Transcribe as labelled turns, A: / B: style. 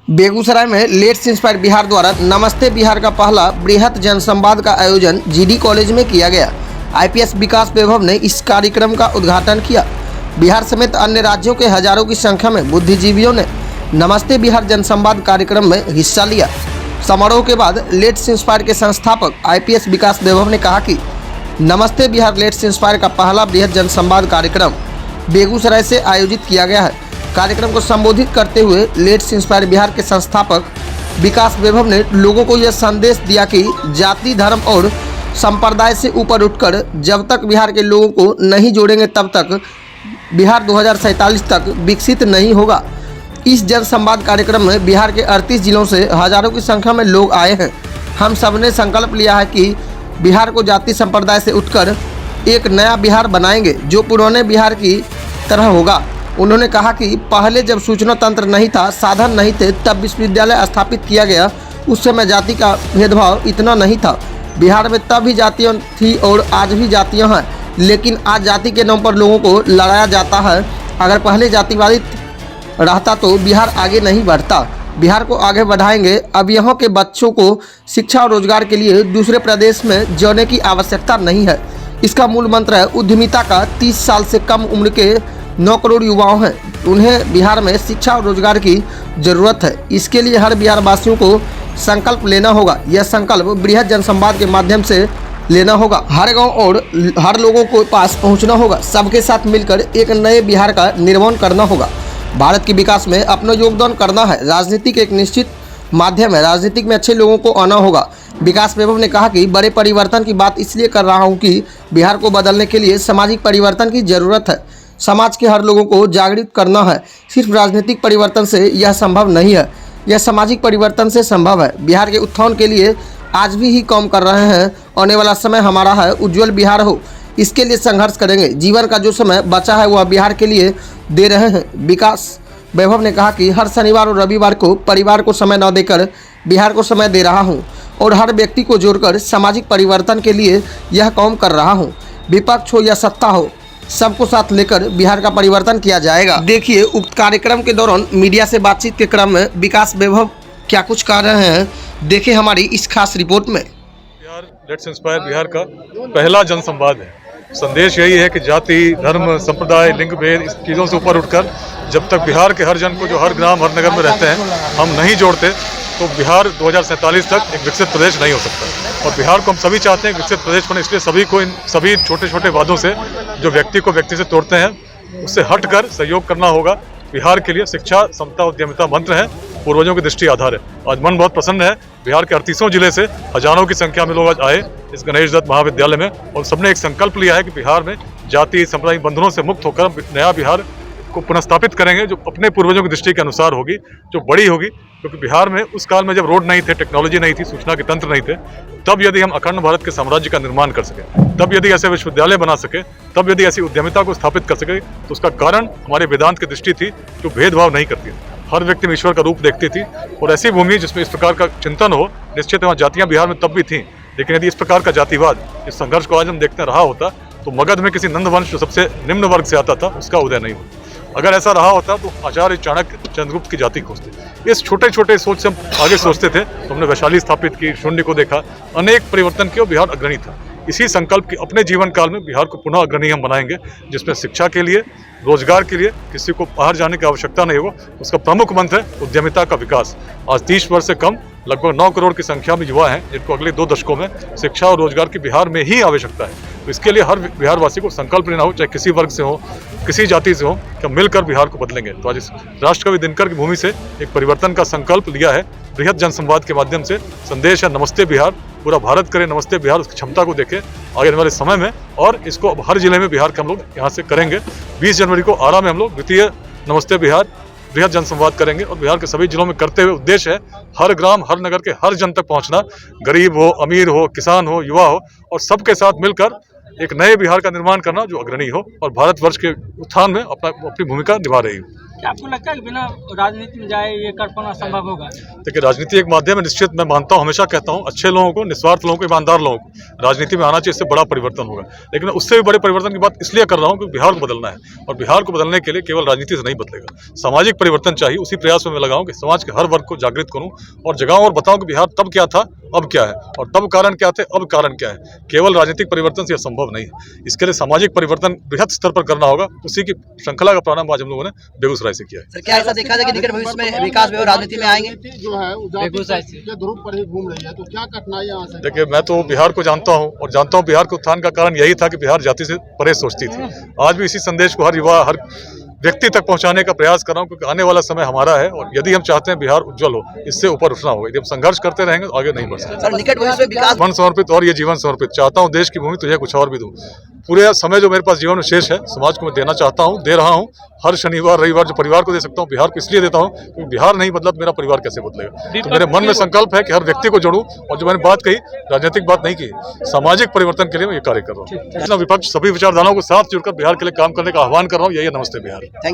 A: बेगूसराय में let's inspire Bihar द्वारा नमस्ते बिहार का पहला बृहत जनसंवाद का आयोजन जीडी कॉलेज में किया गया। आईपीएस विकास वैभव ने इस कार्यक्रम का उद्घाटन किया। बिहार समेत अन्य राज्यों के हजारों की संख्या में बुद्धिजीवियों ने नमस्ते बिहार जनसंवाद कार्यक्रम में हिस्सा लिया। समारोह के बाद लेट्स इंस्पायर के संस्थापक आईपीएस विकास वैभव ने कहा कि नमस्ते बिहार लेट्स इंस्पायर का पहला बृहत जनसंवाद कार्यक्रम बेगूसराय से आयोजित किया गया है। कार्यक्रम को संबोधित करते हुए लेट्स इंस्पायर बिहार के संस्थापक विकास वैभव ने लोगों को यह संदेश दिया कि जाति, धर्म और संप्रदाय से ऊपर उठकर जब तक बिहार के लोगों को नहीं जोड़ेंगे तब तक बिहार 2047 तक विकसित नहीं होगा। इस जनसंवाद कार्यक्रम में बिहार के 38 जिलों से हजारों की संख्या में लोग आए हैं। हम सब ने संकल्प लिया है कि बिहार को जाति संप्रदाय से उठकर एक नया बिहार बनाएंगे जो पुराने बिहार की तरह होगा। उन्होंने कहा कि पहले जब सूचना तंत्र नहीं था, साधन नहीं थे, तब विश्वविद्यालय स्थापित किया गया। उस समय जाति का भेदभाव इतना नहीं था। बिहार में तब भी जातियाँ थी और आज भी जातियाँ हैं, लेकिन आज जाति के नाम पर लोगों को लड़ाया जाता है। अगर पहले जातिवादी रहता तो बिहार आगे नहीं बढ़ता। बिहार को आगे बढ़ाएंगे। अब यहाँ के बच्चों को शिक्षा और रोजगार के लिए दूसरे प्रदेश में जाने की आवश्यकता नहीं है। इसका मूल मंत्र है उद्यमिता का। 30 साल से कम उम्र के 9 करोड़ युवाओं हैं, उन्हें बिहार में शिक्षा और रोजगार की जरूरत है। इसके लिए हर बिहार वासियों को संकल्प लेना होगा। यह संकल्प बृहत जनसंवाद के माध्यम से लेना होगा। हर गांव और हर लोगों को पास पहुंचना होगा। सबके साथ मिलकर एक नए बिहार का निर्माण करना होगा। भारत के विकास में अपना योगदान करना है। राजनीति एक निश्चित माध्यम है। राजनीति में अच्छे लोगों को आना होगा। विकास वैभव ने कहा कि बड़े परिवर्तन की बात इसलिए कर रहा हूं कि बिहार को बदलने के लिए सामाजिक परिवर्तन की जरूरत है। समाज के हर लोगों को जागृत करना है। सिर्फ राजनीतिक परिवर्तन से यह संभव नहीं है, यह सामाजिक परिवर्तन से संभव है। बिहार के उत्थान के लिए आज भी ही काम कर रहे हैं। आने वाला समय हमारा है, उज्जवल बिहार हो, इसके लिए संघर्ष करेंगे। जीवन का जो समय बचा है वह बिहार के लिए दे रहे हैं। विकास वैभव ने कहा कि हर शनिवार और रविवार को परिवार को समय न देकर बिहार को समय दे रहा हूं और हर व्यक्ति को जोड़कर सामाजिक परिवर्तन के लिए यह काम कर रहा हूं। विपक्ष हो या सत्ता हो, सबको साथ लेकर बिहार का परिवर्तन किया जाएगा। देखिए, उक्त कार्यक्रम के दौरान मीडिया से बातचीत के क्रम में विकास वैभव क्या कुछ कह रहे हैं, देखिए हमारी इस खास रिपोर्ट में।
B: बिहार लेट्स इंस्पायर बिहार का पहला जनसंवाद है। संदेश यही है कि जाति, धर्म, संप्रदाय, लिंग भेद इस चीज़ों से ऊपर उठकर जब तक बिहार के हर जन को जो हर ग्राम हर नगर में रहते हैं हम नहीं जोड़ते तो बिहार 2047 तक एक विकसित प्रदेश नहीं हो सकता। और बिहार को हम सभी चाहते हैं विकसित प्रदेश बने, इसलिए सभी को इन सभी छोटे छोटे वादों से जो व्यक्ति को व्यक्ति से तोड़ते हैं उससे हटकर सहयोग करना होगा। बिहार के लिए शिक्षा, समता, उद्यमिता मंत्र है, पूर्वजों की दृष्टि आधार है। आज मन बहुत प्रसन्न है। बिहार के 38 जिले से हजारों की संख्या में लोग आज आए इस गणेश दत्त महाविद्यालय में और सबने एक संकल्प लिया है कि बिहार में जाति सांप्रदायिक बंधनों से मुक्त होकर नया बिहार को पुनर्स्थापित करेंगे जो अपने पूर्वजों की दृष्टि के अनुसार होगी, जो बड़ी होगी। क्योंकि बिहार में उस काल में जब रोड नहीं थे, टेक्नोलॉजी नहीं थी, सूचना के तंत्र नहीं थे, तब यदि हम अखंड भारत के साम्राज्य का निर्माण कर सके, तब यदि ऐसे विश्वविद्यालय बना सके, तब यदि ऐसी उद्यमिता को स्थापित कर सके, तो उसका कारण हमारे वेदांत की दृष्टि थी जो भेदभाव नहीं करती थी, हर व्यक्ति में ईश्वर का रूप देखती थी। और ऐसी भूमि जिसमें इस प्रकार का चिंतन हो, निश्चित वहाँ जातियाँ बिहार में तब भी थीं, लेकिन यदि इस प्रकार का जातिवाद, इस संघर्ष को आज हम देखते रहा होता तो मगध में किसी नंद वंश जो सबसे निम्न वर्ग से आता था उसका उदय नहीं होता। अगर ऐसा रहा होता तो आचार्य चाणक्य चंद्रगुप्त की जाति खोजते। इस छोटे छोटे सोच से हम आगे सोचते थे तो हमने वैशाली स्थापित की, शून्य को देखा, अनेक परिवर्तन किए और बिहार अग्रणी था। इसी संकल्प के अपने जीवन काल में बिहार को पुनः अग्रणी हम बनाएंगे, जिसमें शिक्षा के लिए, रोजगार के लिए किसी को बाहर जाने की आवश्यकता नहीं होगा। उसका प्रमुख मंत्र है उद्यमिता का विकास। आज 30 वर्ष से कम लगभग 9 करोड़ की संख्या में युवा हैं जिनको अगले 2 दशकों में शिक्षा और रोजगार की बिहार में ही आवश्यकता है। तो इसके लिए हर बिहारवासी को संकल्प लेना हो, चाहे किसी वर्ग से हो, किसी जाति से हो, कि हम मिलकर बिहार को बदलेंगे। तो आज इस राष्ट्रकवि दिनकर की भूमि से एक परिवर्तन का संकल्प लिया है। बृहत जनसंवाद के माध्यम से संदेश है नमस्ते बिहार। पूरा भारत करे नमस्ते बिहार, उसकी क्षमता को देखे आगे आने वाले समय में, और इसको अब हर जिले में बिहार के हम लोग यहाँ से करेंगे। 20 जनवरी को आरा में हम लोग द्वितीय नमस्ते बिहार बृहत जनसंवाद करेंगे और बिहार के सभी जिलों में करते हुए उद्देश्य है हर ग्राम हर नगर के हर जन तक पहुंचना, गरीब हो, अमीर हो, किसान हो, युवा हो, और सबके साथ मिलकर एक नए बिहार का निर्माण करना जो अग्रणी हो और भारतवर्ष के उत्थान में अपनी भूमिका निभा रही हो।
C: क्या आपको लगता है कि बिना राजनीति में जाए ये कर पाना संभव होगा?
B: देखिए, राजनीति एक माध्यम है, निश्चित मैं मानता हूँ, हमेशा कहता हूँ, अच्छे लोगों को, निस्वार्थ लोगों को, ईमानदार लोगों को राजनीति में आना चाहिए, इससे बड़ा परिवर्तन होगा। लेकिन उससे भी बड़े परिवर्तन की बात इसलिए कर रहा हूँ कि बिहार को बदलना है, और बिहार को बदलने के लिए केवल राजनीति से नहीं बदलेगा, सामाजिक परिवर्तन चाहिए। उसी प्रयास में मैं लगाऊं कि समाज के हर वर्ग को जागृत करूं और जगाऊं और बताऊं कि बिहार तब क्या था, अब क्या है, और तब कारण क्या थे, अब कारण क्या है। केवल राजनीतिक परिवर्तन से यह संभव नहीं है, इसके लिए सामाजिक परिवर्तन बृहद स्तर पर करना होगा। उसी की श्रृंखला का प्रारंभ आज हम लोगों ने बेगूसराय से किया है।
D: सर, क्या ऐसा देखा जाए कि निकट भविष्य में विकास में और राजनीति में आएंगे?
E: जो है बेगूसराय से ध्रुव पर ही घूम रही है, तो क्या कठिनाई यहाँ से?
B: देखिए, मैं तो बिहार को जानता हूं और जानता हूं बिहार के उत्थान का कारण यही था कि बिहार जाति से परे सोचती थी। आज भी इसी संदेश को हर युवा, हर व्यक्ति तक पहुंचाने का प्रयास कर रहा हूं, क्योंकि आने वाला समय हमारा है और यदि हम चाहते हैं बिहार उज्जवल हो, इससे ऊपर उठना होगा। यदि हम संघर्ष करते रहेंगे तो आगे नहीं बढ़ सकते।
D: सर, निकट भविष्य में विकास
B: मन समर्पित और ये जीवन समर्पित चाहता हूं, देश की भूमि तुझे कुछ और भी दूं। पूरे समय जो मेरे पास जीवन में शेष है, समाज को मैं देना चाहता हूं, दे रहा हूं। हर शनिवार रविवार जो परिवार को दे सकता हूं, बिहार को इसलिए देता हूं क्योंकि बिहार नहीं बदला तो मेरा परिवार कैसे बदलेगा। तो मेरे मन में संकल्प है कि हर व्यक्ति को जोड़ूं, और जो मैंने बात कही, राजनीतिक बात नहीं की, सामाजिक परिवर्तन के लिए मैं ये कार्य कर रहा हूँ। विपक्ष सभी विचारधाराओं को साथ जुड़कर बिहार के लिए काम करने का आह्वान कर रहा हूँ। यही नमस्ते बिहार।
D: Thank you.